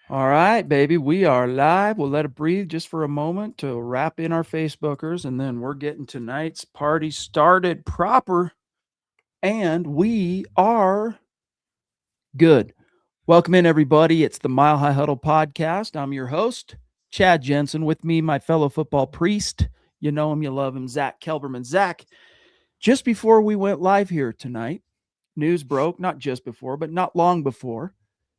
All right, baby, we are live. We'll let it breathe just for a moment to wrap in our Facebookers, and then we're getting tonight's party started proper, and we are good. Welcome in, everybody. It's the Mile High Huddle podcast. I'm your host, Chad Jensen. With me, my fellow football priest. You know him, you love him, Zack Kelberman. Zack, just before we went live here tonight, news broke, not just before, but not long before,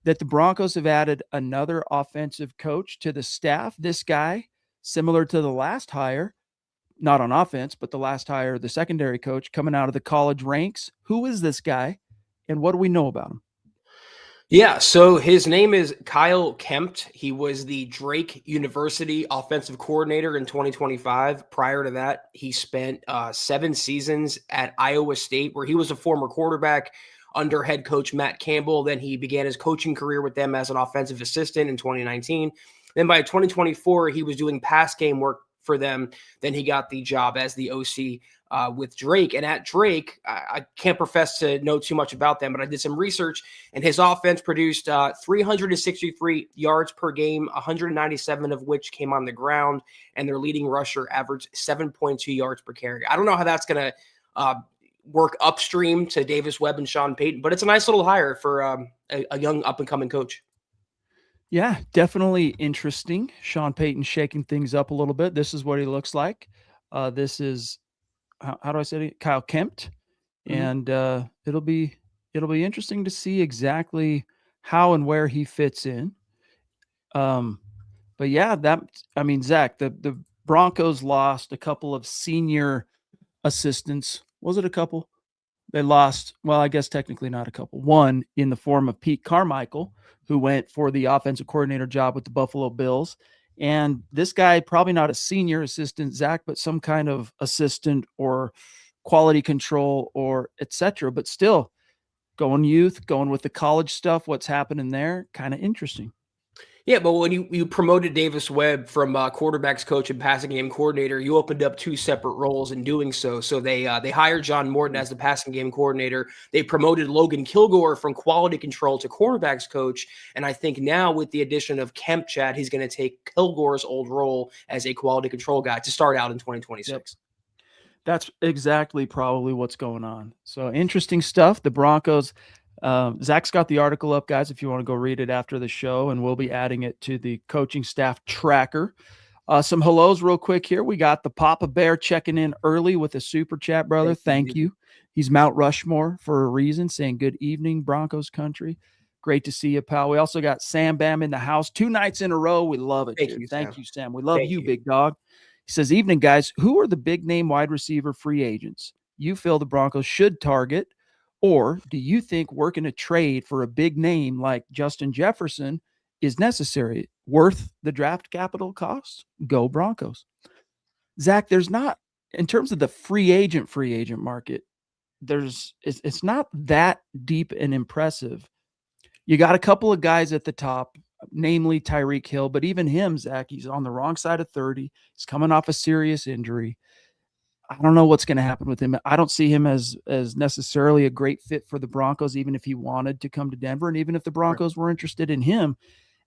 that the Broncos have added another offensive coach to the staff. This guy, similar to the last hire, not on offense, but the last hire, the secondary coach coming out of the college ranks. Who is this guy, and what do we know about him? Yeah, so his name is Kyle Kempt. He was the Drake University offensive coordinator in 2025. Prior to that, he spent 7 seasons at Iowa State, where he was a former quarterback under head coach Matt Campbell. Then he began his coaching career with them as an offensive assistant in 2019. Then by 2024, he was doing pass game work for them. Then he got the job as the OC with Drake. And at Drake, I can't profess to know too much about them, but I did some research, and his offense produced 363 yards per game, 197 of which came on the ground, and their leading rusher averaged 7.2 yards per carry. I don't know how that's going to work upstream to Davis Webb and Sean Payton, but it's a nice little hire for a young up-and-coming coach. Yeah, definitely interesting. Sean Payton shaking things up a little bit. This is what he looks like. This is how do I say it? Kyle Kempt, and it'll be interesting to see exactly how and where he fits in. But yeah, Zach, the Broncos lost a couple of senior assistants. Was it a couple? They lost, well, I guess technically not a couple. One in the form of Pete Carmichael, who went for the offensive coordinator job with the Buffalo Bills. And this guy, probably not a senior assistant, Zach, but some kind of assistant or quality control or etc. But still, going youth, going with the college stuff, what's happening there, kind of interesting. Yeah, but when you promoted Davis Webb from quarterbacks coach and passing game coordinator, you opened up 2 separate roles in doing so. So they hired John Morton as the passing game coordinator. They promoted Logan Kilgore from quality control to quarterbacks coach. And I think now with the addition of Kemp, Chad, he's going to take Kilgore's old role as a quality control guy to start out in 2026. Yep. That's exactly probably what's going on. So interesting stuff. The Broncos. Zach's got the article up, guys, if you want to go read it after the show, and we'll be adding it to the coaching staff tracker. Some hellos real quick here. We got the Papa Bear checking in early with a super chat, brother. Thank you. He's Mount Rushmore for a reason, saying good evening, Broncos country. Great to see you, pal. We also got Sam Bam in the house 2 nights in a row. We love it. Thank you, Sam. We love you, big dog. He says, evening, guys. Who are the big name wide receiver free agents you feel the Broncos should target? Or do you think working a trade for a big name like Justin Jefferson is necessary, worth the draft capital costs? Go Broncos. Zach, there's not, in terms of the free agent market, it's not that deep and impressive. You got a couple of guys at the top, namely Tyreek Hill, but even him, Zach, he's on the wrong side of 30. He's coming off a serious injury. I don't know what's going to happen with him. I don't see him as necessarily a great fit for the Broncos, even if he wanted to come to Denver. And even if the Broncos were interested in him,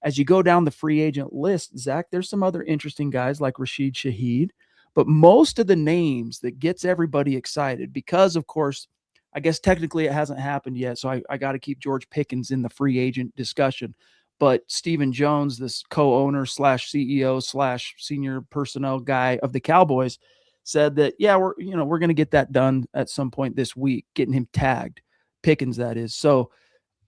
as you go down the free agent list, Zach, there's some other interesting guys like Rashid Shaheed. But most of the names that gets everybody excited, because, of course, I guess technically it hasn't happened yet, so I got to keep George Pickens in the free agent discussion. But Stephen Jones, this co-owner / CEO / senior personnel guy of the Cowboys, said that, yeah, we're going to get that done at some point this week, getting him tagged, Pickens, that is. So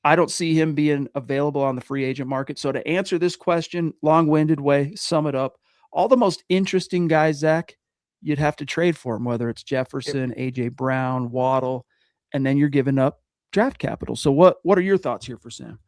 I don't see him being available on the free agent market. So to answer this question, long-winded way, sum it up, all the most interesting guys, Zach, you'd have to trade for him, whether it's Jefferson, A.J. Brown, Waddle, and then you're giving up draft capital. So what are your thoughts here for Sam?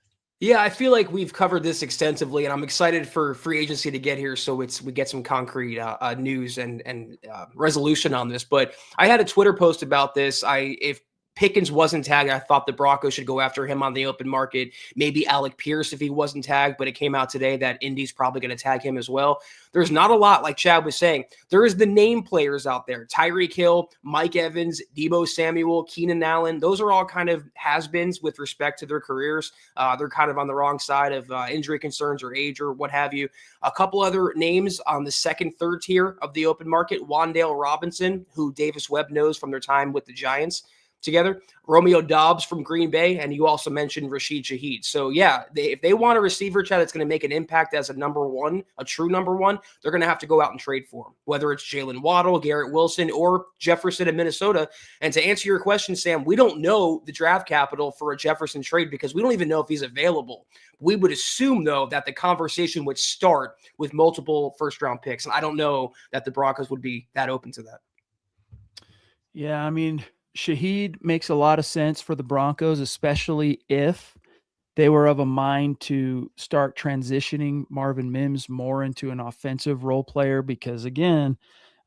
Yeah, I feel like we've covered this extensively, and I'm excited for free agency to get here, so we get some concrete news and resolution on this. But I had a Twitter post about this. If Pickens wasn't tagged, I thought the Broncos should go after him on the open market. Maybe Alec Pierce if he wasn't tagged, but it came out today that Indy's probably going to tag him as well. There's not a lot, like Chad was saying. There is the name players out there. Tyreek Hill, Mike Evans, Deebo Samuel, Keenan Allen. Those are all kind of has-beens with respect to their careers. They're kind of on the wrong side of injury concerns or age or what have you. A couple other names on the second, third tier of the open market. Wan'Dale Robinson, who Davis Webb knows from their time with the Giants together. Romeo Dobbs from Green Bay, and you also mentioned Rashid Shaheed. So, yeah, if they want a receiver, Chad, that's going to make an impact as a number one, a true number one, they're going to have to go out and trade for him, whether it's Jalen Waddle, Garrett Wilson, or Jefferson in Minnesota. And to answer your question, Sam, we don't know the draft capital for a Jefferson trade because we don't even know if he's available. We would assume, though, that the conversation would start with multiple first-round picks, and I don't know that the Broncos would be that open to that. Yeah, I mean, Shaheed makes a lot of sense for the Broncos, especially if they were of a mind to start transitioning Marvin Mims more into an offensive role player because, again,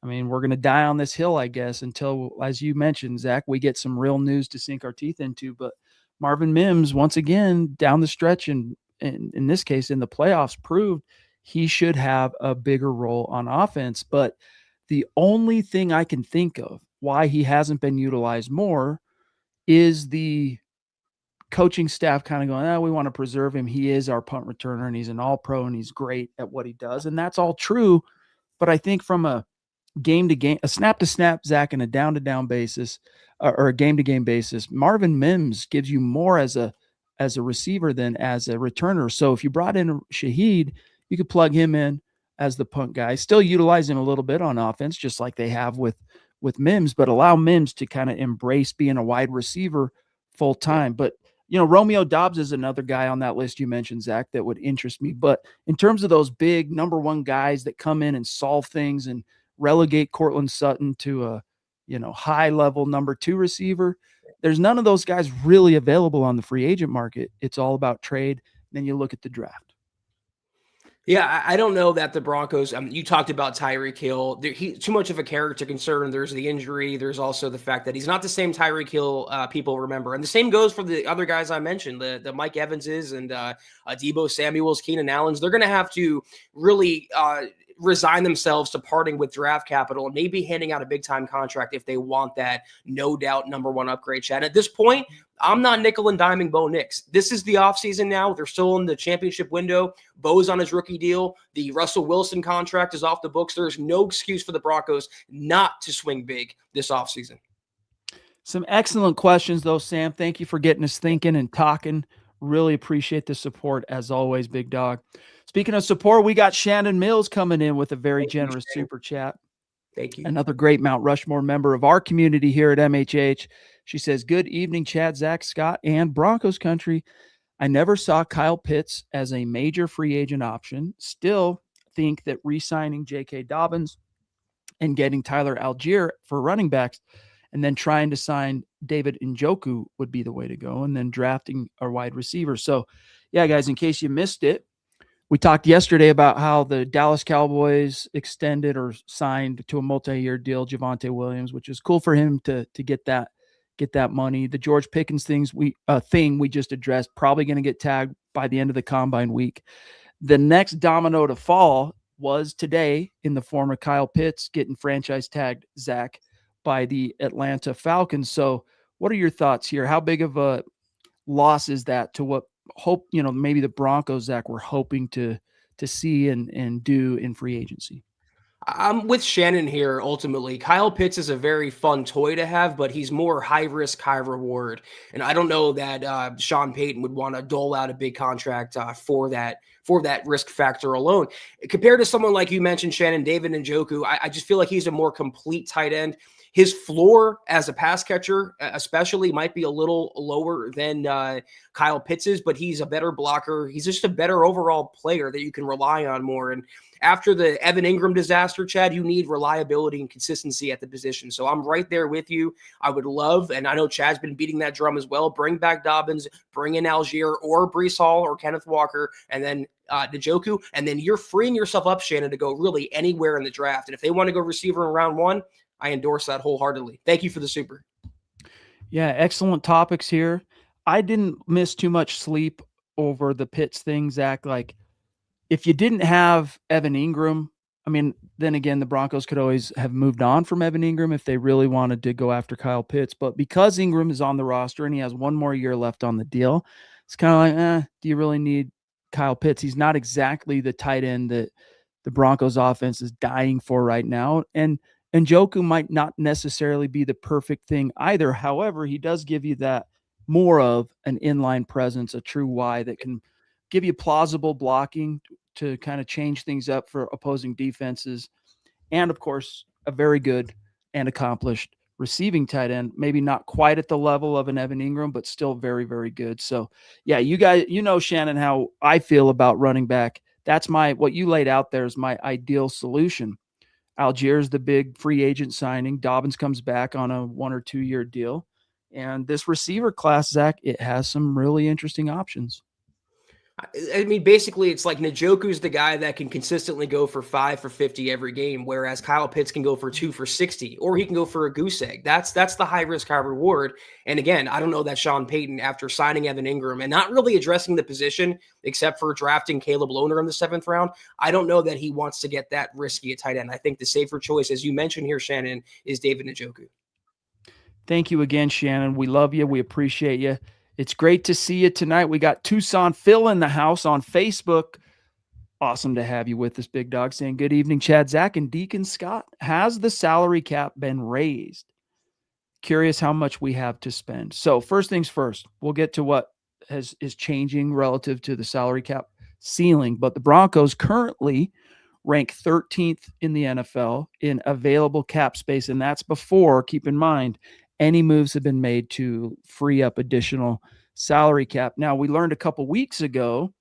I mean, we're going to die on this hill, I guess, until, as you mentioned, Zach, we get some real news to sink our teeth into. But Marvin Mims, once again, down the stretch, and in this case, in the playoffs, proved he should have a bigger role on offense. But the only thing I can think of why he hasn't been utilized more is the coaching staff kind of going, we want to preserve him. He is our punt returner and he's an all-pro and he's great at what he does. And that's all true. But I think from a game to game, a snap to snap, Zach, and a down to down basis or a game to game basis, Marvin Mims gives you more as a receiver than as a returner. So if you brought in Shaheed, you could plug him in as the punt guy, still utilize him a little bit on offense, just like they have with Mims, but allow Mims to kind of embrace being a wide receiver full time. Yeah. But, Romeo Dobbs is another guy on that list you mentioned, Zach, that would interest me. But in terms of those big number one guys that come in and solve things and relegate Cortland Sutton to a, high level number two receiver, there's none of those guys really available on the free agent market. It's all about trade. Then you look at the draft. Yeah, I don't know that the Broncos, you talked about Tyreek Hill. He's too much of a character concern. There's the injury. There's also the fact that he's not the same Tyreek Hill people remember. And the same goes for the other guys I mentioned, the Mike Evanses and Deebo Samuels, Keenan Allens. They're going to have to really resign themselves to parting with draft capital and maybe handing out a big-time contract if they want that no doubt number one upgrade, Chad. At this point, I'm not nickel and diming Bo Nix. This is the offseason now. They're still in the championship window. Bo's on his rookie deal. The Russell Wilson contract is off the books. There's no excuse for the Broncos not to swing big this offseason. Some excellent questions, though, Sam. Thank you for getting us thinking and talking. Really appreciate the support, as always, big dog. Speaking of support, we got Shannon Mills coming in with a very generous super chat. Thank you. Another great Mount Rushmore member of our community here at MHH. She says, good evening, Chad, Zach, Scott, and Broncos country. I never saw Kyle Pitts as a major free agent option. Still think that re-signing J.K. Dobbins and getting Tyler Algier for running backs and then trying to sign David Njoku would be the way to go, and then drafting our wide receiver. So, yeah, guys, in case you missed it, we talked yesterday about how the Dallas Cowboys extended or signed to a multi-year deal Javonte Williams, which is cool for him to get that money. The George Pickens thing we just addressed, probably going to get tagged by the end of the combine week. The next domino to fall was today in the form of Kyle Pitts getting franchise tagged, Zach, by the Atlanta Falcons. So what are your thoughts here? How big of a loss is that to what maybe the Broncos, Zach, were hoping to see and do in free agency? I'm with Shannon here. Ultimately, Kyle Pitts is a very fun toy to have, but he's more high risk, high reward. And I don't know that Sean Payton would want to dole out a big contract for that risk factor alone. Compared to someone like you mentioned, Shannon, David Njoku, I just feel like he's a more complete tight end. His floor as a pass catcher, especially, might be a little lower than Kyle Pitts's, but he's a better blocker. He's just a better overall player that you can rely on more. And after the Evan Ingram disaster, Chad, you need reliability and consistency at the position. So I'm right there with you. I would love, and I know Chad's been beating that drum as well, bring back Dobbins, bring in Algier or Breece Hall or Kenneth Walker, and then Njoku, and then you're freeing yourself up, Shannon, to go really anywhere in the draft. And if they want to go receiver in round one, I endorse that wholeheartedly. Thank you for the super. Yeah, excellent topics here. I didn't miss too much sleep over the Pitts thing, Zach. Like, if you didn't have Evan Ingram, I mean, then again, the Broncos could always have moved on from Evan Ingram if they really wanted to go after Kyle Pitts. But because Ingram is on the roster and he has one more year left on the deal, it's kind of like, do you really need Kyle Pitts? He's not exactly the tight end that the Broncos offense is dying for right now. And Njoku might not necessarily be the perfect thing either. However, he does give you that more of an inline presence, a true Y that can give you plausible blocking to kind of change things up for opposing defenses. And of course, a very good and accomplished receiving tight end, maybe not quite at the level of an Evan Ingram, but still very, very good. So yeah, you guys, Shannon, how I feel about running back. That's what you laid out there is my ideal solution. Algier's the big free agent signing. Dobbins comes back on a 1 or 2 year deal. And this receiver class, Zach, it has some really interesting options. I mean, basically, it's like Njoku's the guy that can consistently go for 5 for 50 every game, whereas Kyle Pitts can go for 2 for 60, or he can go for a goose egg. That's the high risk, high reward. And again, I don't know that Sean Payton, after signing Evan Ingram and not really addressing the position, except for drafting Caleb Lohner in the 7th round, I don't know that he wants to get that risky at tight end. I think the safer choice, as you mentioned here, Shannon, is David Njoku. Thank you again, Shannon. We love you. We appreciate you. It's great to see you tonight. We got Tucson Phil in the house on Facebook. Awesome to have you with us, big dog. Saying good evening, Chad, Zach, and Deacon Scott. Has the salary cap been raised? Curious how much we have to spend. So first things first, we'll get to what is changing relative to the salary cap ceiling. But the Broncos currently rank 13th in the NFL in available cap space. And that's before, keep in mind, any moves have been made to free up additional salary cap. Now, we learned a couple weeks ago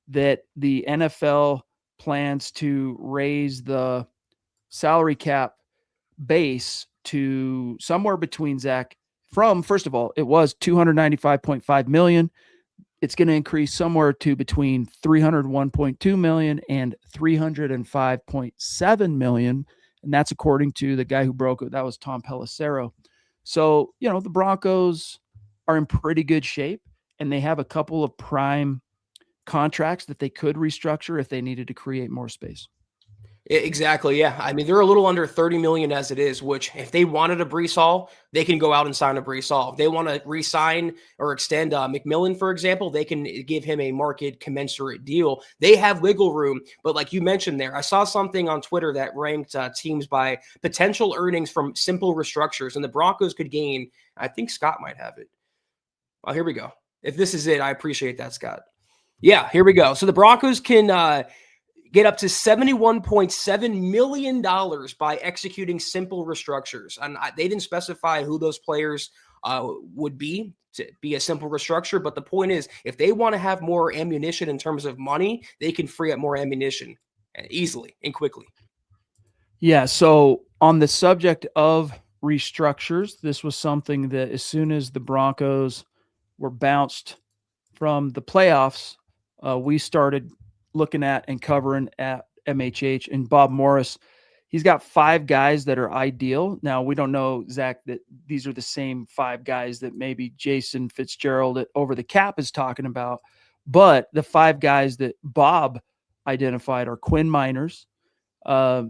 that the NFL plans to raise the salary cap base to somewhere between, Zach, from, first of all, it was 295.5 million. It's going to increase somewhere to between 301.2 million and 305.7 million. And that's according to the guy who broke it. That was Tom Pelissero. So, the Broncos are in pretty good shape, and they have a couple of prime contracts that they could restructure if they needed to create more space. Exactly. Yeah. I mean, they're a little under 30 million as it is, which if they wanted a Breece Hall, they can go out and sign a Breece Hall. If they want to re-sign or extend McMillan, for example, they can give him a market commensurate deal. They have wiggle room. But like you mentioned there, I saw something on Twitter that ranked teams by potential earnings from simple restructures, and the Broncos could gain, I think Scott might have it. Oh, here we go. If this is it, I appreciate that, Scott. Yeah, here we go. So the Broncos can get up to $71.7 million by executing simple restructures. And they didn't specify who those players would be to be a simple restructure. But the point is, if they want to have more ammunition in terms of money, they can free up more ammunition easily and quickly. Yeah. So on the subject of restructures, this was something that as soon as the Broncos were bounced from the playoffs, we started looking at and covering at MHH. And Bob Morris, he's got 5 guys that are ideal. Now, we don't know, Zach, that these are the same 5 guys that maybe Jason Fitzgerald at Over the Cap is talking about. But the 5 guys that Bob identified are Quinn Miners. Now,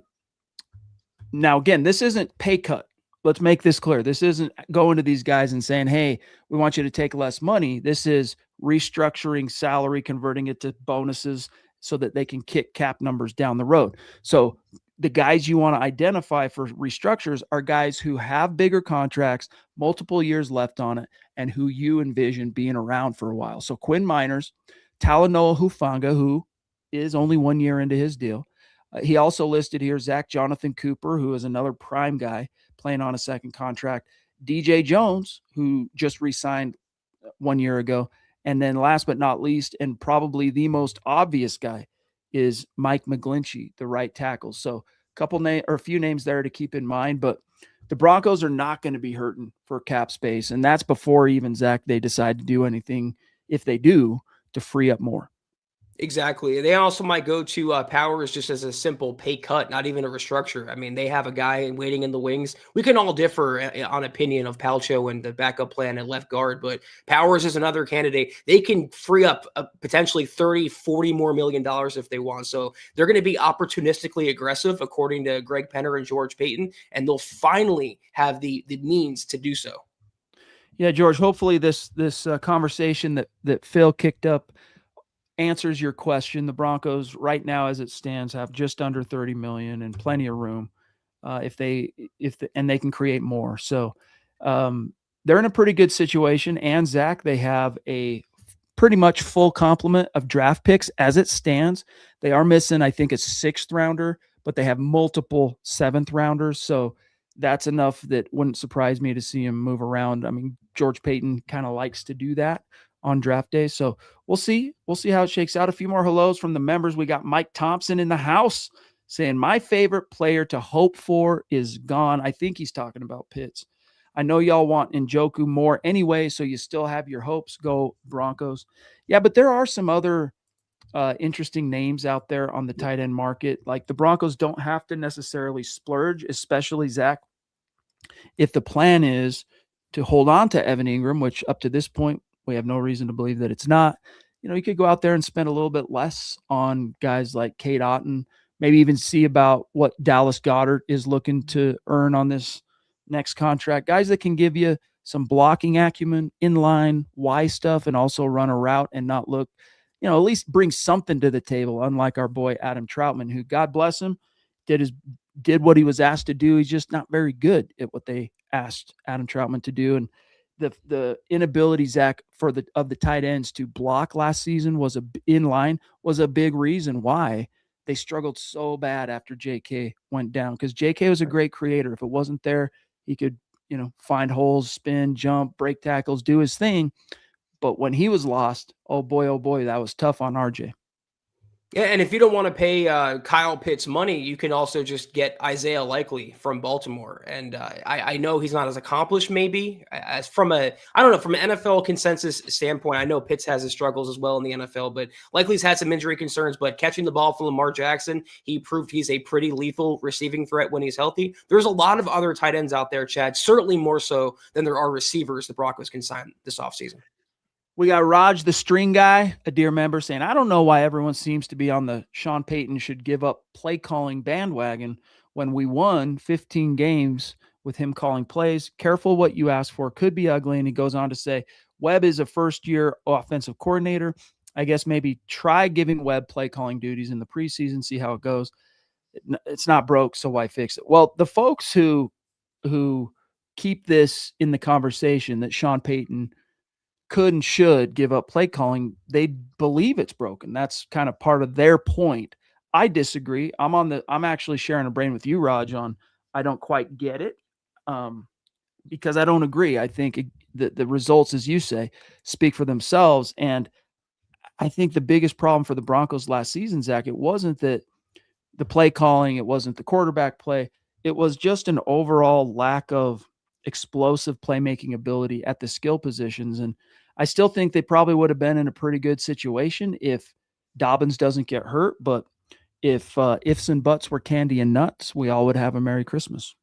again, this isn't pay cut. Let's make this clear. This isn't going to these guys and saying, hey, we want you to take less money. This is restructuring salary, converting it to bonuses so that they can kick cap numbers down the road. So the guys you want to identify for restructures are guys who have bigger contracts, multiple years left on it, and who you envision being around for a while. So Quinn Miners, Talanoa Hufanga, who is only 1 year into his deal. He also listed here Zach Jonathan Cooper, who is another prime guy playing on a second contract. DJ Jones, who just re-signed 1 year ago. And then last but not least, and probably the most obvious guy, is Mike McGlinchey, the right tackle. So a few names there to keep in mind, but the Broncos are not going to be hurting for cap space. And that's before even, Zach, they decide to do anything, if they do, to free up more. Exactly. They also might go to Powers just as a simple pay cut, not even a restructure. I mean, they have a guy waiting in the wings. We can all differ on opinion of Palcho and the backup plan at left guard, but Powers is another candidate. They can free up potentially 30, 40 more million dollars if they want. So they're going to be opportunistically aggressive, according to Greg Penner and George Payton, and they'll finally have the means to do so. Yeah, George, hopefully this conversation that Phil kicked up answers your question. The Broncos right now, as it stands, have just under 30 million and plenty of room and they can create more. So they're in a pretty good situation. And Zach, they have a pretty much full complement of draft picks as it stands. They are missing, I think, a 6th rounder, but they have multiple 7th rounders. So that's enough that wouldn't surprise me to see him move around. I mean, George Payton kind of likes to do that on draft day. So we'll see. We'll see how it shakes out. A few more hellos from the members. We got Mike Thompson in the house saying, my favorite player to hope for is gone. I think he's talking about Pitts. I know y'all want Njoku more anyway, so you still have your hopes. Go Broncos. Yeah, but there are some other interesting names out there on the tight end market. Like the Broncos don't have to necessarily splurge, especially Zach, if the plan is to hold on to Evan Ingram, which up to this point, we have no reason to believe that it's not. You could go out there and spend a little bit less on guys like Cade Otton, maybe even see about what Dallas Goedert is looking to earn on this next contract. Guys that can give you some blocking acumen, inline, Y stuff, and also run a route and not look, at least bring something to the table, unlike our boy Adam Troutman, who, God bless him, did what he was asked to do. He's just not very good at what they asked Adam Troutman to do. And the inability, Zach, of the tight ends to block last season was a big reason why they struggled so bad after JK went down, because JK was a great creator. If it wasn't there, he could, find holes, spin, jump, break tackles, do his thing. But when he was lost, oh boy, that was tough on RJ. Yeah, and if you don't want to pay Kyle Pitts money, you can also just get Isaiah Likely from Baltimore. And I know he's not as accomplished, maybe as from an NFL consensus standpoint. I know Pitts has his struggles as well in the NFL, but Likely's had some injury concerns. But catching the ball from Lamar Jackson, he proved he's a pretty lethal receiving threat when he's healthy. There's a lot of other tight ends out there, Chad, certainly more so than there are receivers the Broncos can sign this offseason. We got Raj, the string guy, a dear member, saying, I don't know why everyone seems to be on the Sean Payton should give up play calling bandwagon when we won 15 games with him calling plays. Careful what you ask for. Could be ugly. And he goes on to say, Webb is a first-year offensive coordinator. I guess maybe try giving Webb play calling duties in the preseason, see how it goes. It's not broke, so why fix it? Well, the folks who keep this in the conversation that Sean Payton could and should give up play calling, they believe it's broken. That's kind of part of their point. I disagree. I'm actually sharing a brain with you, Raj, on I don't quite get it because I don't agree. I think the results, as you say, speak for themselves. And I think the biggest problem for the Broncos last season, Zach, it wasn't that the play calling, it wasn't the quarterback play. It was just an overall lack of explosive playmaking ability at the skill positions. And I still think they probably would have been in a pretty good situation if Dobbins doesn't get hurt. But if ifs and buts were candy and nuts, we all would have a Merry Christmas.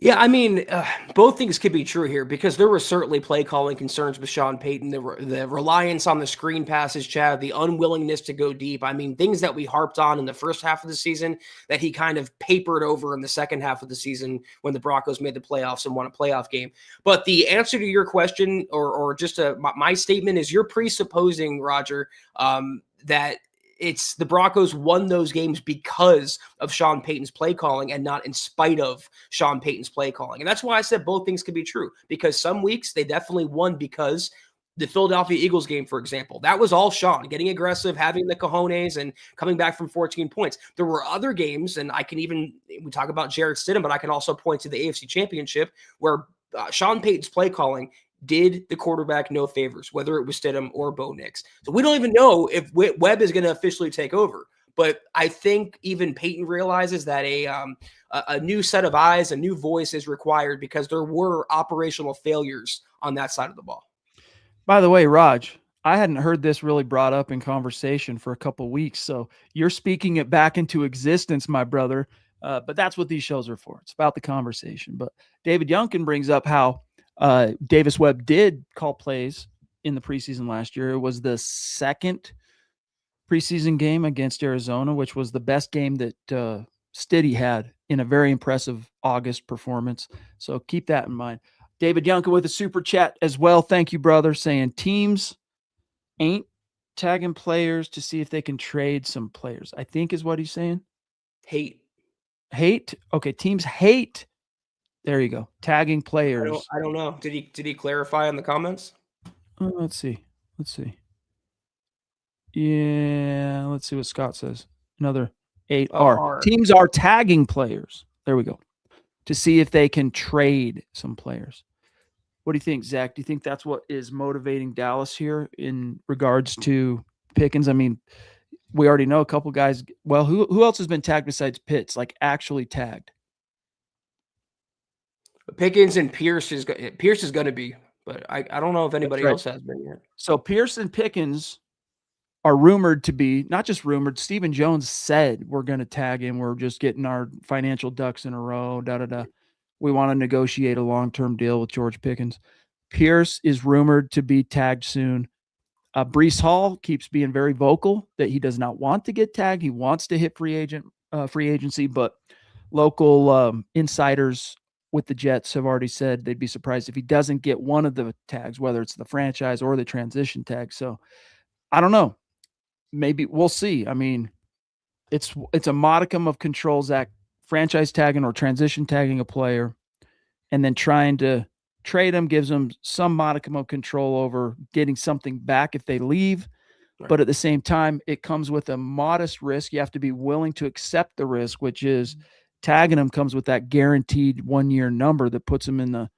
Yeah, I mean, both things could be true here because there were certainly play calling concerns with Sean Payton, the reliance on the screen passes, Chad, the unwillingness to go deep. I mean, things that we harped on in the first half of the season that he kind of papered over in the second half of the season when the Broncos made the playoffs and won a playoff game. But the answer to your question, or just my statement, is you're presupposing, Roger, that it's the Broncos won those games because of Sean Payton's play calling and not in spite of Sean Payton's play calling. And that's why I said both things could be true, because some weeks they definitely won because the Philadelphia Eagles game, for example, that was all Sean getting aggressive, having the cojones and coming back from 14 points. There were other games, and we talk about Jarrett Stidham, but I can also point to the AFC Championship where Sean Payton's play calling did the quarterback no favors, whether it was Stidham or Bo Nix. So we don't even know if Webb is going to officially take over. But I think even Payton realizes that a new set of eyes, a new voice is required because there were operational failures on that side of the ball. By the way, Raj, I hadn't heard this really brought up in conversation for a couple of weeks. So you're speaking it back into existence, my brother. But that's what these shows are for. It's about the conversation. But David Youngkin brings up how Davis Webb did call plays in the preseason last year. It was the second preseason game against Arizona, which was the best game that Stiddy had in a very impressive August performance. So keep that in mind. David Youngkin with a super chat as well. Thank you, brother, saying teams ain't tagging players to see if they can trade some players, I think is what he's saying. Hate. Okay, teams hate. There you go. Tagging players. I don't know. Did he clarify in the comments? Let's see. Yeah, let's see what Scott says. Another 8R. Teams are tagging players. There we go. To see if they can trade some players. What do you think, Zach? Do you think that's what is motivating Dallas here in regards to Pickens? I mean, we already know a couple guys. Well, who else has been tagged besides Pitts, like actually tagged? Pickens and Pierce is going to be, but I don't know if anybody else has been yet. So Pierce and Pickens are rumored to be, not just rumored, Stephen Jones said we're going to tag him. We're just getting our financial ducks in a row, We want to negotiate a long-term deal with George Pickens. Pierce is rumored to be tagged soon. Breece Hall keeps being very vocal that he does not want to get tagged. He wants to hit free agency, but local insiders with the Jets have already said they'd be surprised if he doesn't get one of the tags, whether it's the franchise or the transition tag. So I don't know. Maybe we'll see. I mean, it's a modicum of control, Zach, franchise tagging or transition tagging a player and then trying to trade them gives them some modicum of control over getting something back if they leave. Right. But at the same time, it comes with a modest risk. You have to be willing to accept the risk, which is tagging them comes with that guaranteed 1-year number that puts them in the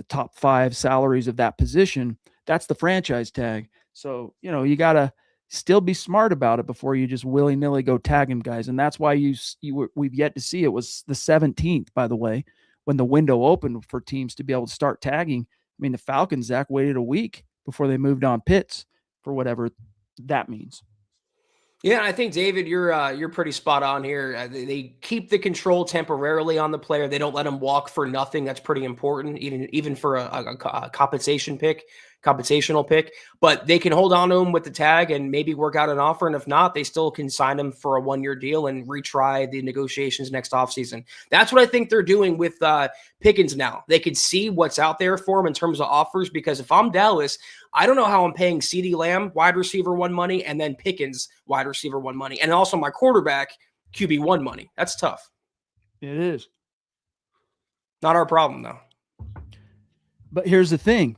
top 5 salaries of that position. That's the franchise tag. So, you got to still be smart about it before you just willy-nilly go tagging guys. And that's why we've yet to see. It was the 17th, by the way, when the window opened for teams to be able to start tagging. I mean, the Falcons, Zach, waited a week before they moved on Pitts for whatever that means. Yeah, I think, David, you're pretty spot on here. They keep the control temporarily on the player. They don't let him walk for nothing. That's pretty important, even for a compensation pick. Computational pick, but they can hold on to him with the tag and maybe work out an offer. And if not, they still can sign him for a 1-year deal and retry the negotiations next offseason. That's what I think they're doing with Pickens now. They can see what's out there for him in terms of offers, because if I'm Dallas, I don't know how I'm paying CeeDee Lamb, wide receiver 1 money, and then Pickens, wide receiver 1 money, and also my quarterback, QB1 money. That's tough. It is. Not our problem, though. But here's the thing.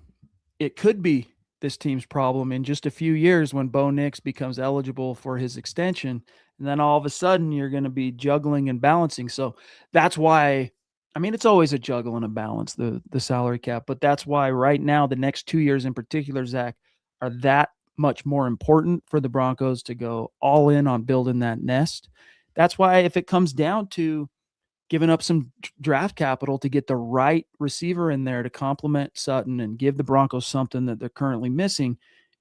It could be this team's problem in just a few years when Bo Nix becomes eligible for his extension. And then all of a sudden you're going to be juggling and balancing. So that's why, I mean, it's always a juggle and a balance, the salary cap, but that's why right now, the next 2 years in particular, Zach, are that much more important for the Broncos to go all in on building that nest. That's why if it comes down to giving up some draft capital to get the right receiver in there to complement Sutton and give the Broncos something that they're currently missing,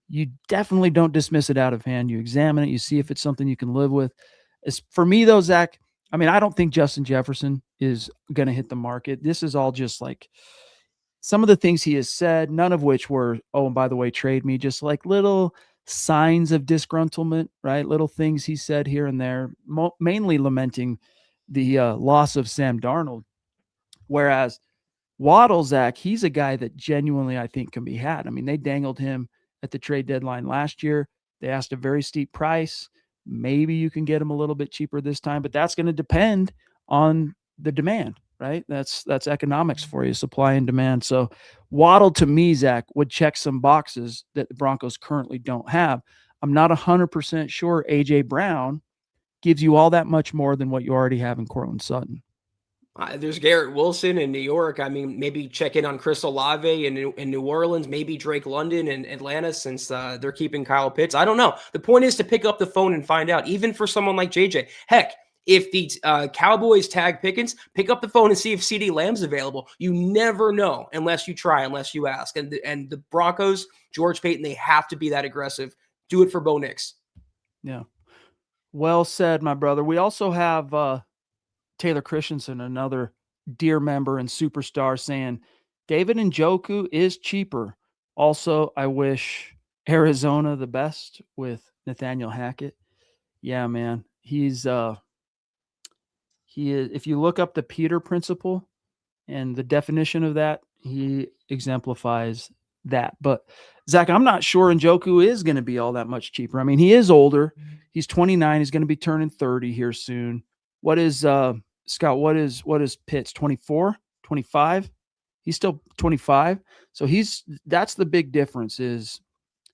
you definitely don't dismiss it out of hand. You examine it, you see if it's something you can live with. As for me, though, Zach, I mean, I don't think Justin Jefferson is going to hit the market. This is all just like some of the things he has said, none of which were, oh, and by the way, trade me, just like little signs of disgruntlement, right? Little things he said here and there, mainly lamenting the loss of Sam Darnold. Whereas Waddle, Zach, he's a guy that genuinely I think can be had. I mean, they dangled him at the trade deadline last year. They asked a very steep price. Maybe you can get him a little bit cheaper this time, but that's going to depend on the demand, right? That's economics for you, supply and demand. So Waddle, to me, Zach, would check some boxes that the Broncos currently don't have. I'm not 100% sure A.J. Brown gives you all that much more than what you already have in Cortland Sutton. There's Garrett Wilson in New York. I mean, maybe check in on Chris Olave in New Orleans, maybe Drake London in Atlanta, since they're keeping Kyle Pitts. I don't know. The point is to pick up the phone and find out, even for someone like JJ. Heck, If the Cowboys tag Pickens, pick up the phone and see if CeeDee Lamb's available. You never know unless you try, unless you ask. And the Broncos, George Payton, they have to be that aggressive. Do it for Bo Nix. Yeah. Well said, my brother. We also have Taylor Christensen, another dear member and superstar, saying David Njoku is cheaper. Also, I wish Arizona the best with Nathaniel Hackett. Yeah, man. He is, if you look up the Peter principle and the definition of that, he exemplifies that. But Zach, I'm not sure Njoku is going to be all that much cheaper. I mean, he is older. He's 29. He's going to be turning 30 here soon. What is Scott? What is Pitts? 24, 25? He's still 25. So that's the big difference is,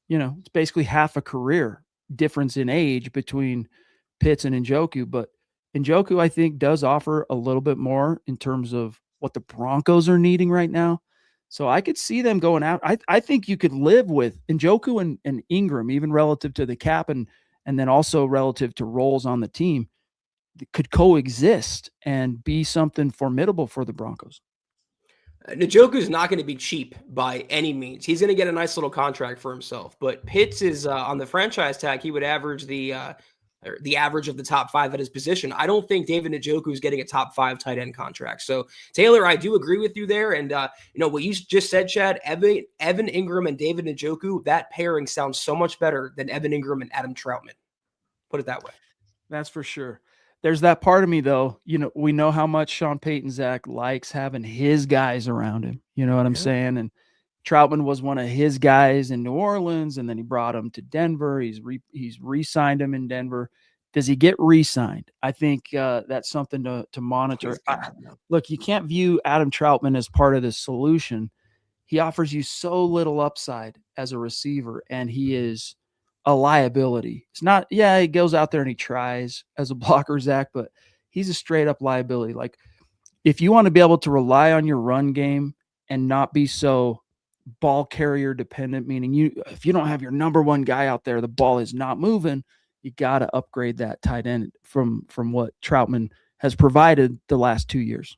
it's basically half a career difference in age between Pitts and Njoku. But Njoku, I think, does offer a little bit more in terms of what the Broncos are needing right now. So I could see them going out. I think you could live with Njoku and Ingram, even relative to the cap and then also relative to roles on the team, could coexist and be something formidable for the Broncos. Njoku is not going to be cheap by any means. He's going to get a nice little contract for himself. But Pitts is on the franchise tag. He would average the average of the top 5 at his position. I don't think David Njoku is getting a top 5 tight end contract. So Taylor, I do agree with you there. And what you just said, Chad, Evan Ingram and David Njoku, that pairing sounds so much better than Evan Ingram and Adam Troutman. Put it that way. That's for sure. There's that part of me, though. We know how much Sean Payton, Zach, likes having his guys around him. You know what I'm saying? And Troutman was one of his guys in New Orleans, and then he brought him to Denver. He's re-signed him in Denver. Does he get re-signed? I think that's something to monitor. Look, you can't view Adam Troutman as part of the solution. He offers you so little upside as a receiver, and he is a liability. It's not, he goes out there and he tries as a blocker, Zach, but he's a straight up liability. Like, if you want to be able to rely on your run game and not be so ball carrier dependent, meaning if you don't have your number one guy out there, the ball is not moving, you got to upgrade that tight end from what Troutman has provided the last 2 years.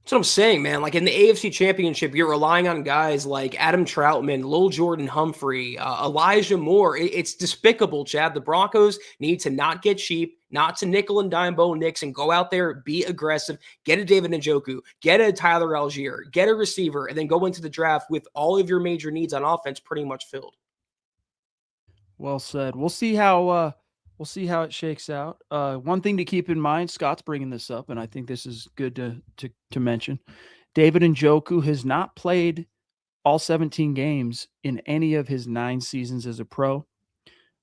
That's what I'm saying, man. Like in the AFC Championship, you're relying on guys like Adam Troutman, Lil Jordan Humphrey, Elijah Moore. It's despicable, Chad. The Broncos need to not get cheap, not to nickel and dime Bo Nix, and go out there, be aggressive, get a David Njoku, get a Tyler Algier, get a receiver, and then go into the draft with all of your major needs on offense pretty much filled. Well said. We'll see how it shakes out. One thing to keep in mind, Scott's bringing this up, and I think this is good to mention. David Njoku has not played all 17 games in any of his 9 seasons as a pro.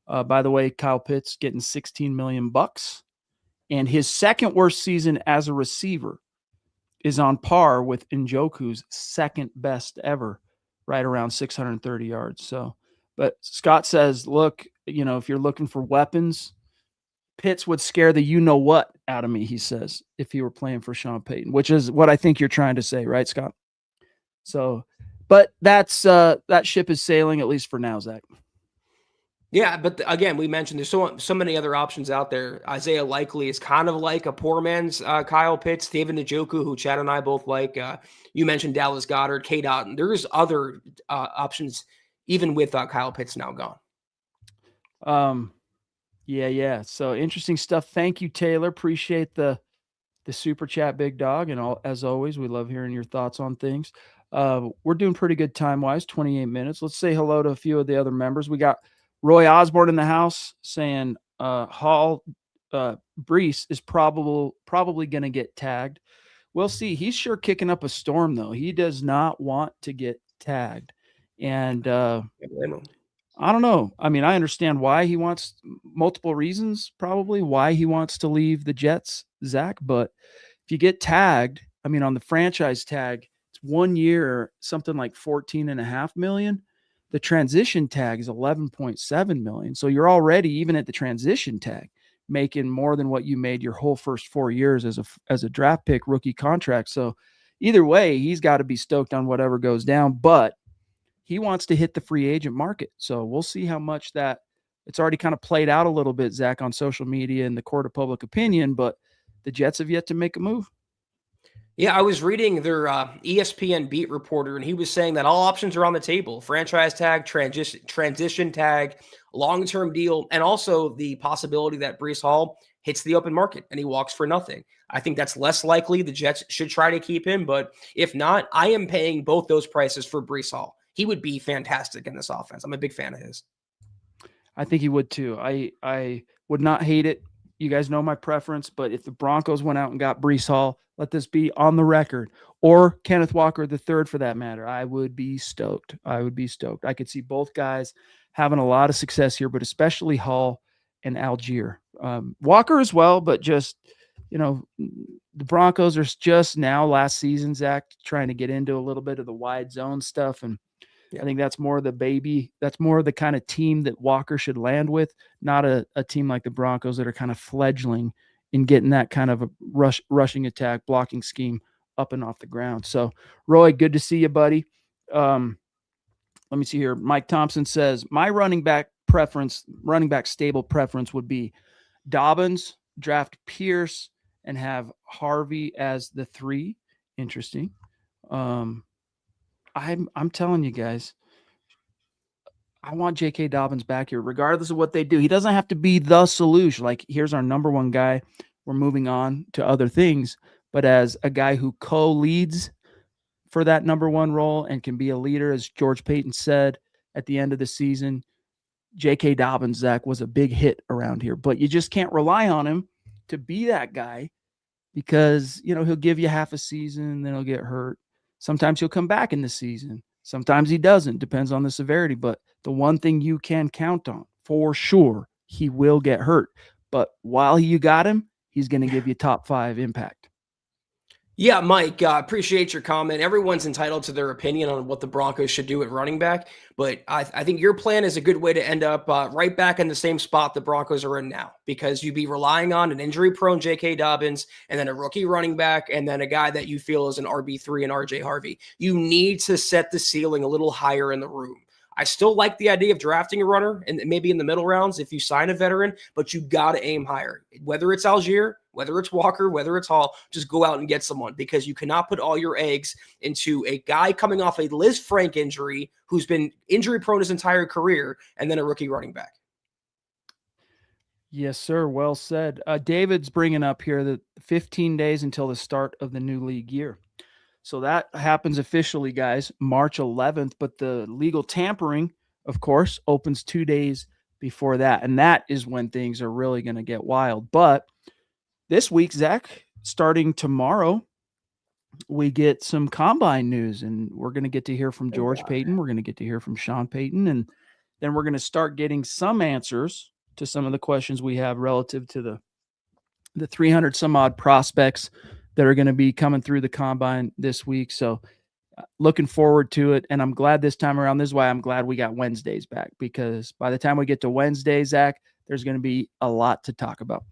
By the way, Kyle Pitts getting $16 million, and his second worst season as a receiver is on par with Njoku's second best ever, right around 630 yards. So, but Scott says, look, if you're looking for weapons, Pitts would scare the you-know-what out of me, he says, if he were playing for Sean Payton, which is what I think you're trying to say, right, Scott? So, but that ship is sailing, at least for now, Zach. Yeah, but again, we mentioned there's so many other options out there. Isaiah Likely is kind of like a poor man's Kyle Pitts. David Njoku, who Chad and I both like. You mentioned Dallas Goedert, K-Dot. There's other options, even with Kyle Pitts now gone. Yeah. So interesting stuff. Thank you, Taylor. Appreciate the super chat, big dog. And as always, we love hearing your thoughts on things. We're doing pretty good time-wise, 28 minutes. Let's say hello to a few of the other members. We got Roy Osborne in the house saying Hall Brees is probably going to get tagged. We'll see. He's sure kicking up a storm, though. He does not want to get tagged. And I don't know. I mean, I understand why he wants multiple reasons, probably why he wants to leave the Jets, Zach. But if you get tagged, I mean, on the franchise tag, it's 1 year, something like $14.5 million. The transition tag is $11.7 million. So you're already, even at the transition tag, making more than what you made your whole first 4 years as a draft pick rookie contract. So either way, he's got to be stoked on whatever goes down. But he wants to hit the free agent market. So we'll see how much it's already kind of played out a little bit, Zach, on social media and the court of public opinion, but the Jets have yet to make a move. Yeah, I was reading their ESPN beat reporter, and he was saying that all options are on the table: franchise tag, transition tag, long-term deal, and also the possibility that Brees Hall hits the open market and he walks for nothing. I think that's less likely. The Jets should try to keep him, but if not, I am paying both those prices for Brees Hall. He would be fantastic in this offense. I'm a big fan of his. I think he would too. I would not hate it. You guys know my preference, but if the Broncos went out and got Brees Hall, let this be on the record, or Kenneth Walker the third for that matter, I would be stoked. I would be stoked. I could see both guys having a lot of success here, but especially Hall and Algier. Walker as well, but just, the Broncos are just now last season, Zach, trying to get into a little bit of the wide zone stuff. And I think that's more of the baby. That's more of the kind of team that Walker should land with, not a team like the Broncos that are kind of fledgling in getting that kind of a rushing attack, blocking scheme up and off the ground. So, Roy, good to see you, buddy. Let me see here. Mike Thompson says, my running back stable preference would be Dobbins, draft Pierce, and have Harvey as the 3. Interesting. I'm telling you guys, I want J.K. Dobbins back here, regardless of what they do. He doesn't have to be the solution. Like, here's our number one guy. We're moving on to other things. But as a guy who co-leads for that number one role and can be a leader, as George Payton said at the end of the season, J.K. Dobbins, Zach, was a big hit around here. But you just can't rely on him to be that guy because, he'll give you half a season, then he'll get hurt. Sometimes he'll come back in the season. Sometimes he doesn't. Depends on the severity. But the one thing you can count on, for sure, he will get hurt. But while you got him, he's going to give you top 5 impact. Yeah, Mike, appreciate your comment. Everyone's entitled to their opinion on what the Broncos should do at running back, but I think your plan is a good way to end up right back in the same spot the Broncos are in now, because you'd be relying on an injury-prone J.K. Dobbins and then a rookie running back and then a guy that you feel is an RB3 and R.J. Harvey. You need to set the ceiling a little higher in the room. I still like the idea of drafting a runner and maybe in the middle rounds if you sign a veteran, but you got to aim higher. Whether it's Algier, whether it's Walker, whether it's Hall, just go out and get someone, because you cannot put all your eggs into a guy coming off a Liz Frank injury who's been injury prone his entire career and then a rookie running back. Yes, sir. Well said. David's bringing up here that 15 days until the start of the new league year. So that happens officially, guys, March 11th, but the legal tampering, of course, opens 2 days before that. And that is when things are really going to get wild. But this week, Zach, starting tomorrow, we get some combine news, and we're going to get to hear from George Payton. We're going to get to hear from Sean Payton, and then we're going to start getting some answers to some of the questions we have relative to the 300 some odd prospects that are going to be coming through the combine this week. So looking forward to it. And I'm glad this time around, this is why I'm glad we got Wednesdays back, because by the time we get to Wednesday, Zach, there's going to be a lot to talk about.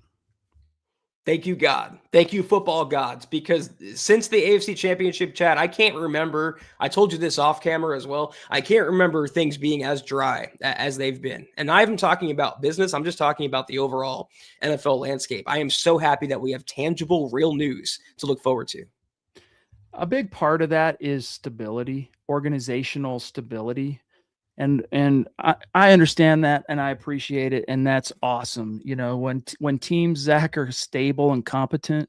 Thank you, God. Thank you, football gods, because since the AFC Championship chat, I can't remember. I told you this off camera as well. I can't remember things being as dry as they've been. And I'm not even talking about business. I'm just talking about the overall NFL landscape. I am so happy that we have tangible, real news to look forward to. A big part of that is stability, organizational stability. And I understand that, and I appreciate it, and that's awesome. When teams, Zach, are stable and competent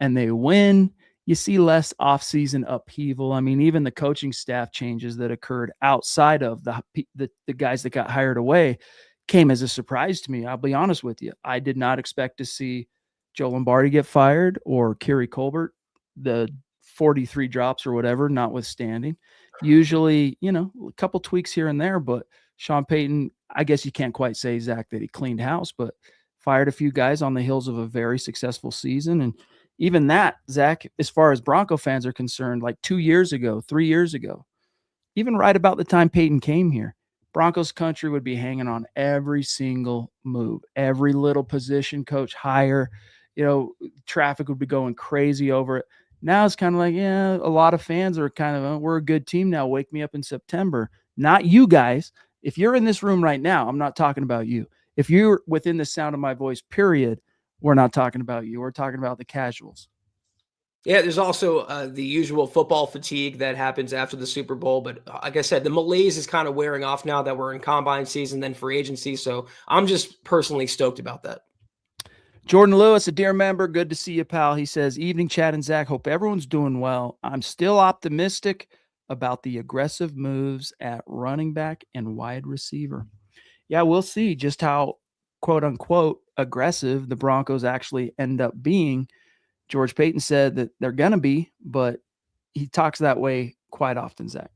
and they win, you see less offseason upheaval. I mean, even the coaching staff changes that occurred outside of the guys that got hired away came as a surprise to me. I'll be honest with you. I did not expect to see Joe Lombardi get fired or Kerry Colbert, the 43 drops or whatever, notwithstanding. Usually, a couple tweaks here and there, but Sean Payton, I guess you can't quite say, Zach, that he cleaned house, but fired a few guys on the heels of a very successful season. And even that, Zach, as far as Bronco fans are concerned, like 2 years ago, 3 years ago, even right about the time Payton came here, Broncos country would be hanging on every single move, every little position coach hire, traffic would be going crazy over it. Now it's kind of like, a lot of fans are kind of, we're a good team now. Wake me up in September. Not you guys. If you're in this room right now, I'm not talking about you. If you're within the sound of my voice, period, we're not talking about you. We're talking about the casuals. Yeah, there's also the usual football fatigue that happens after the Super Bowl. But like I said, the malaise is kind of wearing off now that we're in combine season, then free agency. So I'm just personally stoked about that. Jordan Lewis, a dear member. Good to see you, pal. He says, evening, Chad and Zach. Hope everyone's doing well. I'm still optimistic about the aggressive moves at running back and wide receiver. Yeah, we'll see just how, quote unquote, aggressive the Broncos actually end up being. George Payton said that they're going to be, but he talks that way quite often, Zach.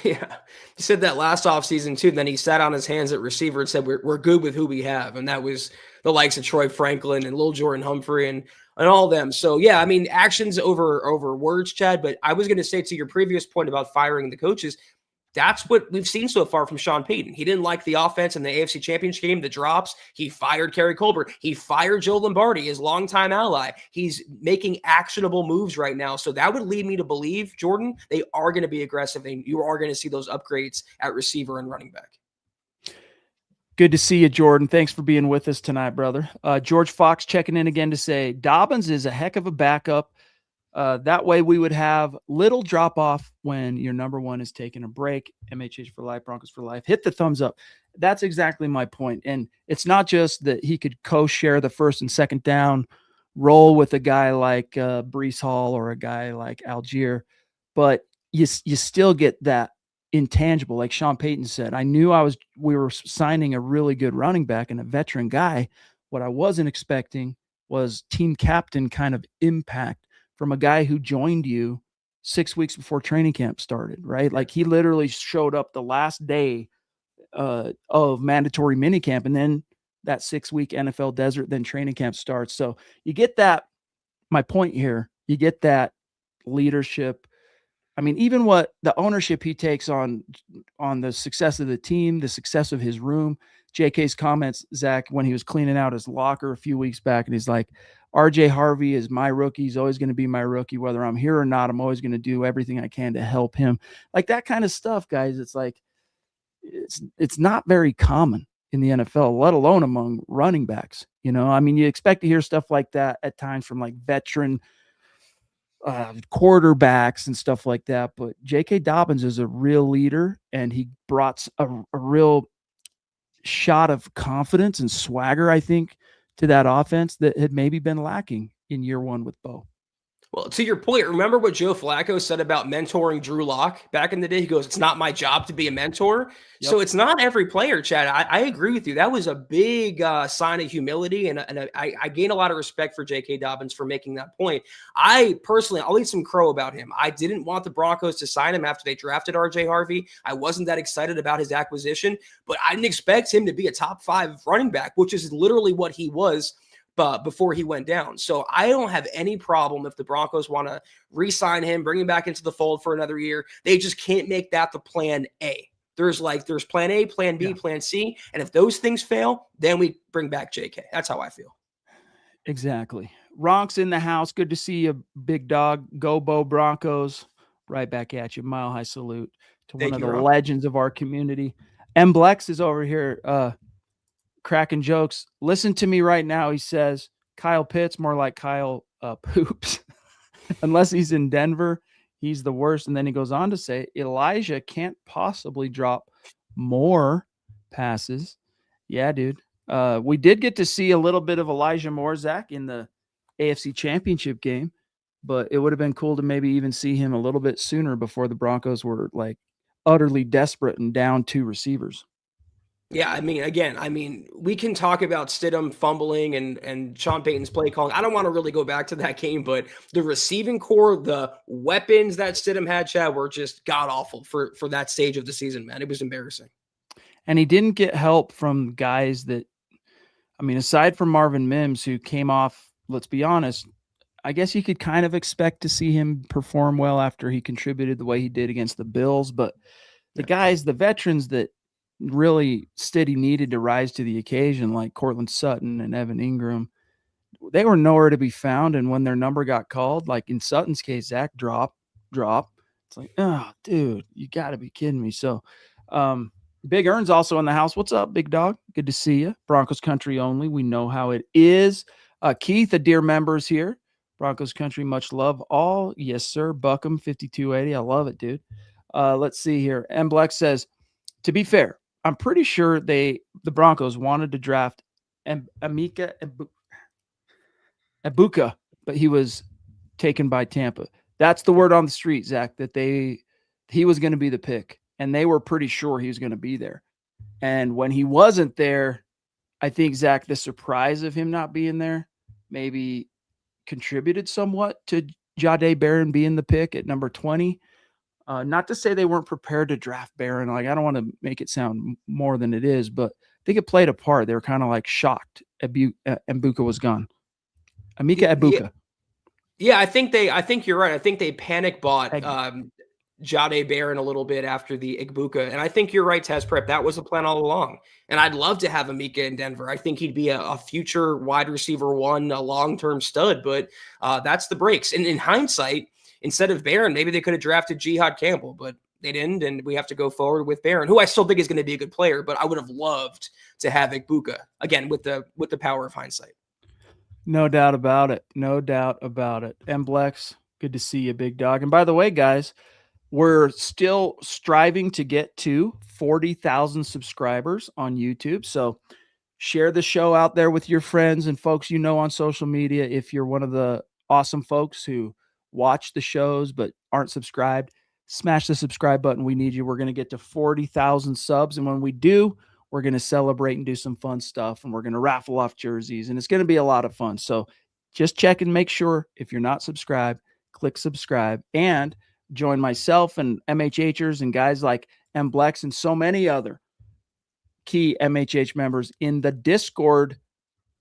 Yeah, he said that last offseason too. Then he sat on his hands at receiver and said, we're good with who we have. And that was the likes of Troy Franklin and Lil Jordan Humphrey and all of them. So, yeah, I mean, actions over words, Chad. But I was going to say to your previous point about firing the coaches, that's what we've seen so far from Sean Payton. He didn't like the offense in the AFC Championship game, the drops. He fired Kerry Colbert. He fired Joe Lombardi, his longtime ally. He's making actionable moves right now. So that would lead me to believe, Jordan, they are going to be aggressive and you are going to see those upgrades at receiver and running back. Good to see you, Jordan. Thanks for being with us tonight, brother. George Fox checking in again to say Dobbins is a heck of a backup. That way we would have little drop off when your number one is taking a break. MHH for life, Broncos for life. Hit the thumbs up. That's exactly my point. And it's not just that he could co-share the first and second down, roll with a guy like Brees Hall or a guy like Algier, but you still get that intangible. Like Sean Payton said, I knew we were signing a really good running back and a veteran guy. What I wasn't expecting was team captain kind of impact from a guy who joined you 6 weeks before training camp started, right? Like he literally showed up the last day of mandatory minicamp, and then that 6-week NFL desert, then training camp starts. So you get that, my point here, you get that leadership. I mean, even what the ownership he takes on the success of the team, the success of his room. JK's comments, Zach, when he was cleaning out his locker a few weeks back, and he's like, RJ Harvey is my rookie. He's always going to be my rookie. Whether I'm here or not, I'm always going to do everything I can to help him. Like that kind of stuff, guys. It's like, it's not very common in the NFL, let alone among running backs. You know, I mean, you expect to hear stuff like that at times from like veteran quarterbacks and stuff like that. But J.K. Dobbins is a real leader, and he brought a real shot of confidence and swagger, I think, to that offense that had maybe been lacking in year one with Bo. Well, to your point, remember what Joe Flacco said about mentoring Drew Lock back in the day? He goes, it's not my job to be a mentor. Yep. So it's not every player, Chad. I agree with you. That was a big sign of humility. And I gain a lot of respect for J.K. Dobbins for making that point. I personally, I'll eat some crow about him. I didn't want the Broncos to sign him after they drafted RJ Harvey. I wasn't that excited about his acquisition, but I didn't expect him to be a top 5 running back, which is literally what he was before he went down. So I don't have any problem if the Broncos want to re-sign him, bring him back into the fold for another year. They just can't make that the plan A. There's plan A, plan B, plan C. And if those things fail, then we bring back JK. That's how I feel. Exactly. Ronk's in the house. Good to see you, big dog. Go Bo Broncos. Right back at you. Mile high salute to one of the legends of our community. M. Blex is over here cracking jokes. Listen to me right now. He says Kyle Pitts, more like Kyle Poops. Unless he's in Denver, he's the worst. And then he goes on to say Elijah can't possibly drop more passes. Yeah, dude. We did get to see a little bit of Elijah Moore, Zach, in the AFC Championship game, but it would have been cool to maybe even see him a little bit sooner before the Broncos were like utterly desperate and down 2 receivers. Yeah, I mean, we can talk about Stidham fumbling and Sean Payton's play calling. I don't want to really go back to that game, but the receiving core, the weapons that Stidham had, Chad, were just god-awful for that stage of the season, man. It was embarrassing. And he didn't get help from guys that, I mean, aside from Marvin Mims, who came off, let's be honest, I guess you could kind of expect to see him perform well after he contributed the way he did against the Bills. But the guys, the veterans that really Stiddy needed to rise to the occasion, like Cortland Sutton and Evan Ingram, they were nowhere to be found. And when their number got called, like in Sutton's case, Zach drop. It's like, oh, dude, you got to be kidding me. So Big Earn's also in the house. What's up, big dog? Good to see you. Broncos country only. We know how it is. Keith, a dear members here. Broncos country, much love all. Yes, sir. Buckham 5280. I love it, dude. Let's see here. M Black says, to be fair, I'm pretty sure the Broncos wanted to draft Amika Ibuka, but he was taken by Tampa. That's the word on the street, Zach, that he was going to be the pick, and they were pretty sure he was going to be there. And when he wasn't there, I think, Zach, the surprise of him not being there maybe contributed somewhat to Jahdae Barron being the pick at number 20. Not to say they weren't prepared to draft Barron. Like, I don't want to make it sound more than it is, but I think it played a part. They were kind of like shocked Ibuka was gone. Amika Ibuka. Yeah, I think you're right. I think they panic bought Jahdae Barron a little bit after the Ibuka. And I think you're right, Taz Prep. That was the plan all along. And I'd love to have Amika in Denver. I think he'd be a future wide receiver one, a long-term stud, but that's the breaks. And in hindsight, instead of Barron, maybe they could have drafted Jihad Campbell, but they didn't. And we have to go forward with Barron, who I still think is going to be a good player, but I would have loved to have Ibuka, again, with the power of hindsight. No doubt about it. No doubt about it. Mblex, good to see you, big dog. And by the way, guys, we're still striving to get to 40,000 subscribers on YouTube. So share the show out there with your friends and folks you know on social media. If you're one of the awesome folks who watch the shows but aren't subscribed, smash the subscribe button. We need you. We're going to get to 40,000 subs. And when we do, we're going to celebrate and do some fun stuff, and we're going to raffle off jerseys, and it's going to be a lot of fun. So just check and make sure, if you're not subscribed, click subscribe and join myself and MHHers and guys like Mblex and so many other key MHH members in the Discord